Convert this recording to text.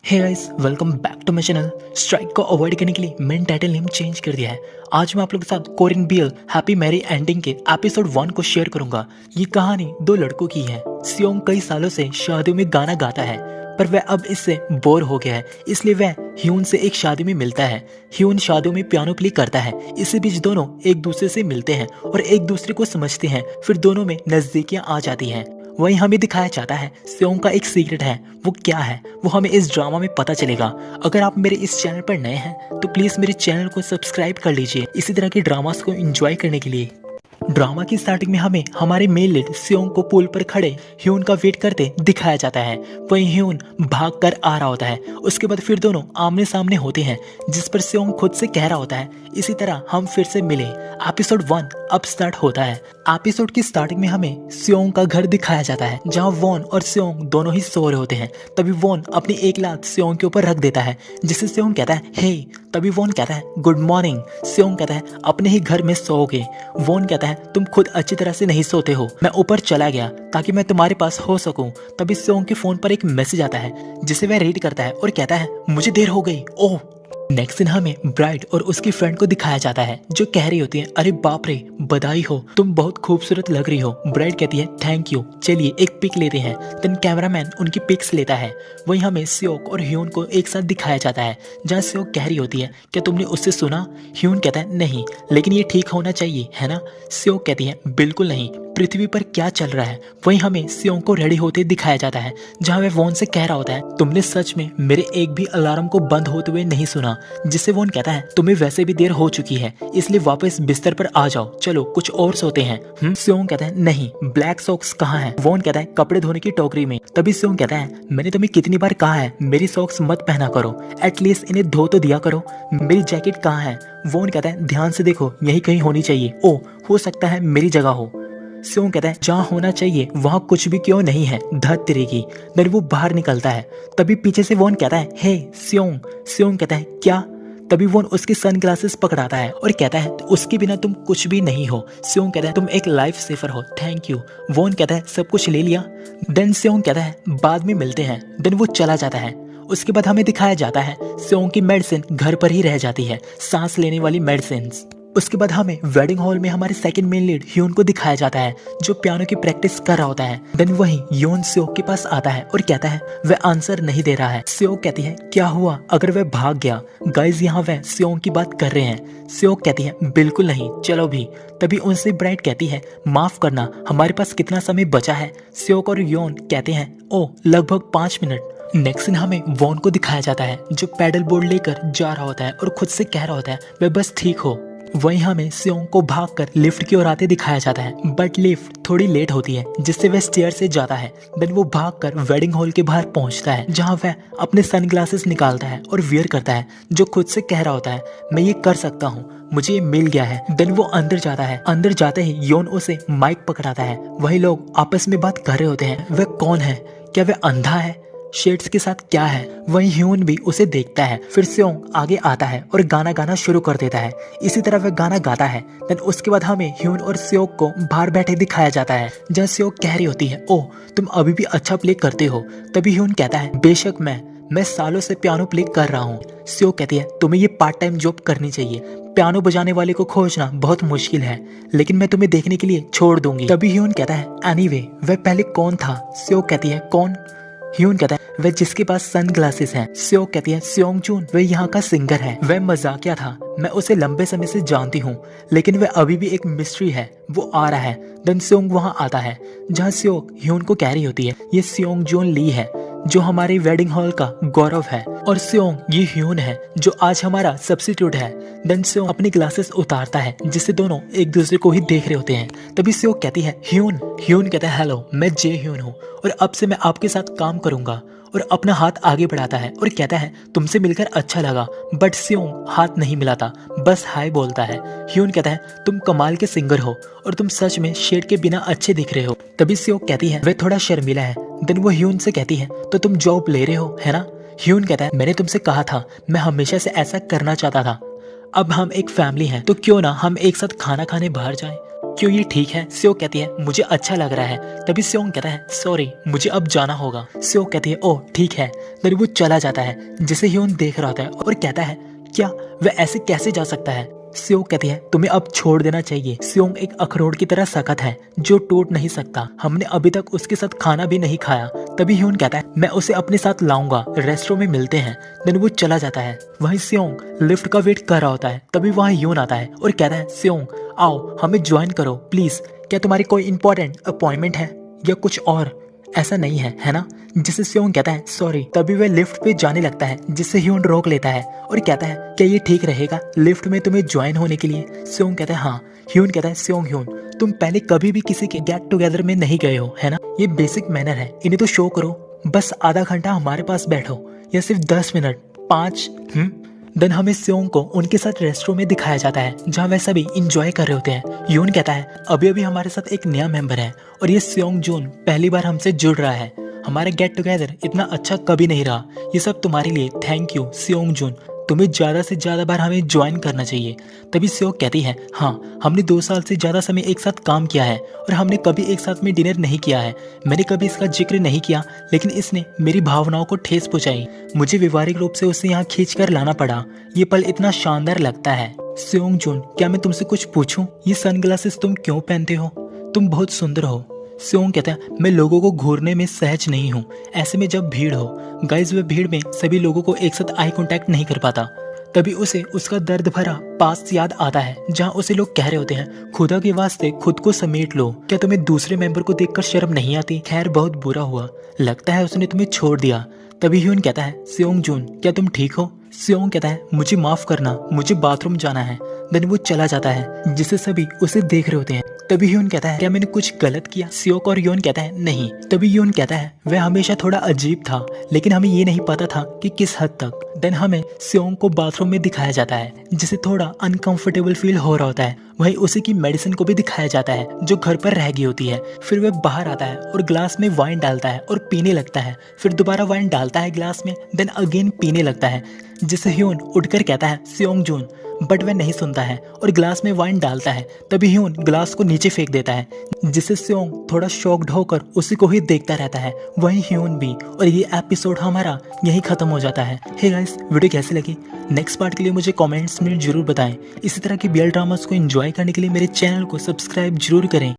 Hey guys, welcome back to my channel. Strike को avoid करने के लिए मैंने टाइटल नेम चेंज कर दिया है। आज मैं आप लोगों के साथ Korean BL happy merry ending के एपिसोड 1 को शेयर करूंगा। ये कहानी दो लड़कों की है। सियोंग कई सालों से शादियों में गाना गाता है, पर वह अब इससे बोर हो गया है, इसलिए वह ह्यून से एक शादी में मिलता है। ह्यून शादियों में पियानो प्ले करता है। इसी बीच दोनों एक दूसरे से मिलते हैं और एक दूसरे को समझते हैं। फिर दोनों में नजदीकियां आ जाती हैं। वहीं हमें दिखाया जाता है सियोंग का एक सीक्रेट है। वो क्या है वो हमें इस ड्रामा में पता चलेगा। अगर आप मेरे इस चैनल पर नए हैं तो प्लीज मेरे चैनल को सब्सक्राइब कर लीजिए इसी तरह के ड्रामास को एंजॉय करने के लिए। ड्रामा की स्टार्टिंग में हमें हमारे मेन लीड सियोंग को पुल पर खड़े ह्यून का वेट करते दिखाया जाता है। वहीं ह्यून भाग कर आ रहा होता है। उसके बाद फिर दोनों आमने सामने होते हैं, जिस पर सियोंग खुद से कह रहा होता है इसी तरह हम फिर से मिले। एपिसोड 1 अब स्टार्ट होता है। एपिसोड की स्टार्टिंग में हमें सियोंग का घर दिखाया जाता है, जहां वॉन और सियोंग दोनों ही सो रहे होते हैं। तभी वॉन अपनी एक लात सियोंग के ऊपर रख देता है, जिससे सियोंग कहता है हे। तभी वॉन कहता है गुड मॉर्निंग। सियोंग कहता है अपने ही घर में सोओगे। वॉन कहता है तुम खुद अच्छी तरह से नहीं सोते हो, मैं ऊपर चला गया ताकि मैं तुम्हारे पास हो सकूं। तभी सियोंग के फोन पर एक मैसेज आता है, जिसे वह रीड करता है और कहता है मुझे देर हो गई। ओह। नेक्स्ट दिन हमें ब्राइड और उसकी फ्रेंड को दिखाया जाता है, जो कह रही होती है अरे बाप रे, बधाई हो, तुम बहुत खूबसूरत लग रही हो। ब्राइड कहती है थैंक यू, चलिए एक पिक लेते हैं। देन कैमरामैन उनकी पिक्स लेता है। वहीं हमें सियोक और ह्यून को एक साथ दिखाया जाता है, जहाँ सियोक कह रही होती है क्या तुमने उससे सुना। ह्यून कहता है नहीं, लेकिन ये ठीक होना चाहिए है ना। सियोक कहती है बिल्कुल नहीं, पृथ्वी पर क्या चल रहा है। वहीं हमें सियोंग को रेडी होते दिखाया जाता है, जहां वह वॉन से कह रहा होता है तुमने सच में मेरे एक भी अलार्म को बंद होते हुए नहीं सुना। जिससे वॉन कहता है तुम्हें वैसे भी देर हो चुकी है, इसलिए वापस बिस्तर पर आ जाओ, चलो कुछ और सोते हैं। सियोंग कहता है नहीं, ब्लैक सॉक्स कहाँ है। वॉन कहता है कपड़े धोने की टोकरी में। तभी सियोंग कहता है मैंने तुम्हें कितनी बार कहा है मेरी सॉक्स मत पहना करो, एटलीस्ट इन्हें धो तो दिया करो। मेरी जैकेट कहाँ है। वॉन कहता है ध्यान से देखो, यही कहीं होनी चाहिए। ओ, हो सकता है मेरी जगह हो। सियोंग कहता है जहाँ होना चाहिए वहाँ कुछ भी क्यों नहीं है, धत तेरे की। फिर वो बाहर निकलता है। तभी पीछे से वॉन कहता है हे सियोंग। सियोंग कहता है क्या। तभी वॉन उसके सनग्लासेस पकड़ाता है और कहता है उसके बिना तुम कुछ भी नहीं हो। सियोंग कहता है तुम एक लाइफ सेवर हो, थैंक यू। वॉन कहता है सब कुछ ले लिया। देन सियोंग कहता है बाद में मिलते हैं। देन वो चला जाता है। उसके बाद हमें दिखाया जाता है सियोंग की मेडिसिन घर पर ही रह जाती है, सांस लेने वाली मेडिसिन। उसके बाद हमें वेडिंग हॉल में हमारे सेकंड मेन लीड ह्यून को दिखाया जाता है, जो पियानो की प्रैक्टिस कर रहा होता है। देन वही योन सियोक के पास आता है और कहता है वह आंसर नहीं दे रहा है। सियोक कहती है क्या हुआ अगर वह भाग गया। गाइज यहाँ वह सियोक की बात कर रहे हैं। सियोक कहती है बिल्कुल नहीं, चलो भी। तभी उनसे ब्राइड कहती है माफ करना, हमारे पास कितना समय बचा है। सियोक और योन कहते हैं ओ लगभग 5 मिनट। नेक्स्ट दिन हमें वॉन को दिखाया जाता है, जो पैडल बोर्ड लेकर जा रहा होता है और खुद से कह रहा होता है वह बस ठीक हो। वहीं हमें सियोंग को भागकर लिफ्ट की ओर आते दिखाया जाता है, बट लिफ्ट थोड़ी लेट होती है, जिससे वह स्टेयर से जाता है। देन वो भागकर वेडिंग हॉल के बाहर पहुंचता है, जहां वह अपने सनग्लासेस निकालता है और वियर करता है, जो खुद से कह रहा होता है मैं ये कर सकता हूँ, मुझे ये मिल गया है। देन वो अंदर जाता है। अंदर जाते ही योन उसे माइक पकड़ाता है। वही लोग आपस में बात कर रहे होते हैं वह कौन है, क्या वह अंधा है, शेड्स के साथ क्या है। वहीं ह्यून भी उसे देखता है। फिर सियोंग आगे आता है और गाना गाना शुरू कर देता है। इसी तरह वह गाना गाता है। देन उसके बाद हमें ह्यून और सियोंग को बाहर बैठे दिखाया जाता है, जहाँ सियोंग कह रही होती है ओह तुम अभी भी अच्छा प्ले करते हो। तभी ह्यून कहता है बेशक मैं सालों से पियानो प्ले कर रहा हूँ। सियोंग कहती है तुम्हें ये पार्ट टाइम जॉब करनी चाहिए, पियानो बजाने वाले को खोजना बहुत मुश्किल है, लेकिन मैं तुम्हें देखने के लिए छोड़ दूंगी। तभी ह्यून कहता है एनीवे वह पहले कौन था। सियोंग कहती है कौन। ह्यून कहता है वह जिसके पास सनग्लासेस हैं। सियोक कहती है सियोंग जून वह यहाँ का सिंगर है, वह मजाकिया था, मैं उसे लंबे समय से जानती हूँ, लेकिन वह अभी भी एक मिस्ट्री है, वो आ रहा है। देन सियोंग वहाँ आता है, जहाँ सियोक ह्यून को कह रही होती है ये सियोंग जून ली है, जो हमारे वेडिंग हॉल का गौरव है, और सियोंग ये ह्यून है, जो आज हमारा सब्स्टिट्यूट है। देन सियोंग अपनी ग्लासेस उतारता है, जिससे दोनों एक दूसरे को ही देख रहे होते हैं। तभी सियोंग कहती है ह्यून। ह्यून कहता है हेलो, मैं जे ह्यून हूँ और अब से मैं आपके साथ काम करूंगा, और अपना हाथ आगे बढ़ाता है और कहता है तुमसे मिलकर अच्छा लगा। बट सियोंग हाथ नहीं मिलाता, बस हाय बोलता है। ह्यून कहता है तुम कमाल के सिंगर हो और तुम सच में शेड के बिना अच्छे दिख रहे हो। तभी सियोंग कहती है वह थोड़ा शर्मिला है। देन वो ह्यून से कहती है तो तुम जॉब ले रहे हो है ना। ह्यून कहता है मैंने तुमसे कहा था, मैं हमेशा से ऐसा करना चाहता था। अब हम एक फैमिली हैं, तो क्यों ना हम एक साथ खाना खाने बाहर जाएं। क्यों ये ठीक है? स्यो कहती है मुझे अच्छा लग रहा है। तभी स्योंग कहता है सॉरी मुझे अब जाना होगा। स्यो कहती है ओह ठीक है। तभी वो चला जाता है जिसे ह्यून देख रहा होता है और कहता है क्या वह ऐसे कैसे जा सकता है? स्योंग कहती है तुम्हें अब छोड़ देना चाहिए। स्योंग एक अखरोट की तरह सख्त है जो टूट नहीं सकता। हमने अभी तक उसके साथ खाना भी नहीं खाया। तभी ह्यून कहता है मैं उसे अपने साथ लाऊंगा, रेस्टोरेंट में मिलते हैं। देन वो चला जाता है। वहीं स्योंग लिफ्ट का वेट कर रहा होता है। तभी वहाँ ह्यून आता है और कहता है स्योंग आओ हमें ज्वाइन करो प्लीज। क्या तुम्हारी कोई इंपॉर्टेंट अपॉइंटमेंट है या कुछ और? ऐसा नहीं है ना? जिसे स्योंग कहता है सॉरी। तभी वह लिफ्ट पे जाने लगता है जिससे ह्यून रोक लेता है और कहता है क्या ये ठीक रहेगा लिफ्ट में तुम्हें ज्वाइन होने के लिए? स्योंग कहता है हाँ। ह्यून कहता है स्योंग ह्यून तुम पहले कभी भी किसी के गेट टुगेदर में नहीं गए हो है ना? ये बेसिक मैनर है, इन्हें तो शो करो। बस आधा घंटा हमारे पास बैठो या सिर्फ 10 मिनट 5। देन हमें स्योंग को उनके साथ रेस्टोरेंट में दिखाया जाता है जहाँ वह सभी इंजॉय कर रहे होते हैं। ह्यून कहता है अभी अभी हमारे साथ एक नया मेंबर है और ये स्योंग जून पहली बार हमसे जुड़ रहा है। हमारा गेट टुगेदर इतना अच्छा कभी नहीं रहा। ये सब तुम्हारे लिए थैंक यू स्योंग जून। तुम्हें ज्यादा से ज्यादा बार हमें ज्वाइन करना चाहिए। तभी स्योंग कहती है हाँ हमने 2 साल से ज्यादा समय एक साथ काम किया है और हमने कभी एक साथ में डिनर नहीं किया है। मैंने कभी इसका जिक्र नहीं किया लेकिन इसने मेरी भावनाओं को ठेस पहुंचाई। मुझे व्यवहारिक रूप से उसे यहाँ खींच कर लाना पड़ा। ये पल इतना शानदार लगता है। स्योंग जून क्या मैं तुमसे कुछ पूछूं? ये सनग्लासेस तुम क्यों पहनते हो? तुम बहुत सुंदर हो। स्योंग कहता है मैं लोगों को घूरने में सहज नहीं हूँ, ऐसे में जब भीड़ हो। गाइस वह भीड़ में सभी लोगों को एक साथ आई कांटेक्ट नहीं कर पाता। तभी उसे उसका दर्द भरा पास्ट याद आता है जहाँ उसे लोग कह रहे होते हैं खुदा के वास्ते खुद को समेट लो। क्या तुम्हें दूसरे मेंबर को देखकर शर्म नहीं आती? खैर बहुत बुरा हुआ, लगता है उसने तुम्हें छोड़ दिया। तभी ह्यून कहता है स्योंग जून क्या तुम ठीक हो? स्योंग कहता है मुझे माफ करना, मुझे बाथरूम जाना है। देन वो चला जाता है जिसे सभी उसे देख रहे होते हैं। तभी ह्यून कहता है क्या मैंने कुछ गलत किया? स्योंग और ह्यून कहता है नहीं। तभी ह्यून कहता है वह हमेशा थोड़ा अजीब था लेकिन हमें ये नहीं पता था कि किस हद तक। देन हमें स्योंग को बाथरूम में दिखाया जाता है जिसे थोड़ा अनकंफर्टेबल फील हो रहा होता है। वहीं उसी की मेडिसिन को भी दिखाया जाता है जो घर पर रह गई होती है। फिर वह बाहर आता है और ग्लास में वाइन डालता है और पीने लगता है। फिर दोबारा वाइन डालता है ग्लास में, देन अगेन पीने लगता है जिसे ह्यून उठकर कहता है स्योंग जून, बट वह नहीं सुनता है और ग्लास में वाइन डालता है। तभी ह्यून ग्लास को नीचे फेंक देता है जिससे स्योंग थोड़ा शॉक्ड होकर उसी को ही देखता रहता है, वहीं ह्यून भी। और ये एपिसोड हमारा यही खत्म हो जाता है। हे गाइस वीडियो कैसी लगी? नेक्स्ट पार्ट के लिए मुझे कमेंट्स में जरूर बताएं। इसी तरह के BL ड्रामास को एंजॉय करने के लिए मेरे चैनल को सब्सक्राइब जरूर करें।